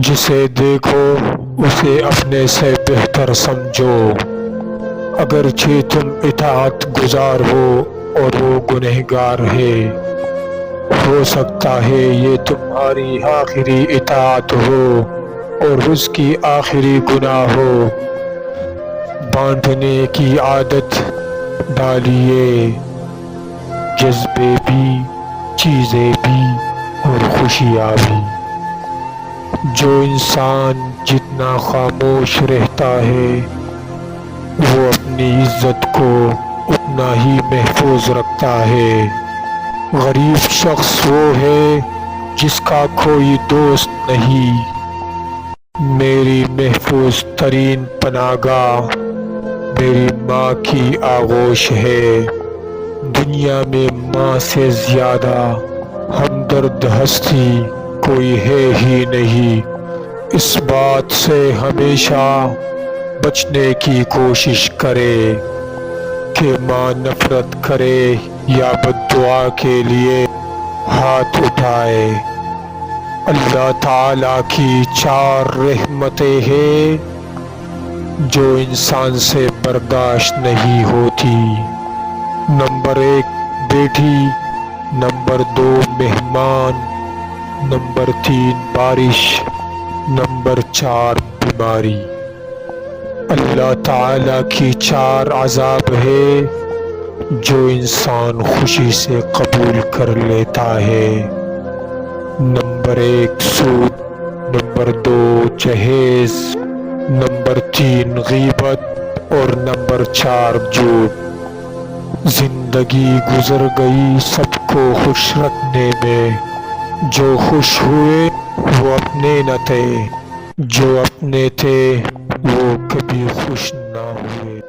جسے دیکھو اسے اپنے سے بہتر سمجھو، اگرچہ تم اطاعت گزار ہو اور وہ گنہگار ہے۔ ہو سکتا ہے یہ تمہاری آخری اطاعت ہو اور اس کی آخری گناہ ہو۔ بانٹنے کی عادت ڈالیے، جذبے بھی، چیزیں بھی اور خوشیاں بھی۔ جو انسان جتنا خاموش رہتا ہے وہ اپنی عزت کو اتنا ہی محفوظ رکھتا ہے۔ غریب شخص وہ ہے جس کا کوئی دوست نہیں۔ میری محفوظ ترین پناہ گاہ میری ماں کی آغوش ہے۔ دنیا میں ماں سے زیادہ ہمدرد ہستی کوئی ہے ہی نہیں۔ اس بات سے ہمیشہ بچنے کی کوشش کرے کہ ماں نفرت کرے یا بد دعا کے لیے ہاتھ اٹھائے۔ اللہ تعالیٰ کی 4 رحمتیں ہیں جو انسان سے برداشت نہیں ہوتی۔ نمبر 1 بیٹی، نمبر 2 مہمان، نمبر 3 بارش، نمبر 4 بیماری۔ اللہ تعالیٰ کی 4 عذاب ہے جو انسان خوشی سے قبول کر لیتا ہے۔ نمبر 1 سود، نمبر 2 جہیز، نمبر 3 غیبت اور نمبر 4 جھوٹ۔ زندگی گزر گئی سب کو خوش رکھنے میں، جو خوش ہوئے وہ اپنے نہ تھے، جو اپنے تھے وہ کبھی خوش نہ ہوئے۔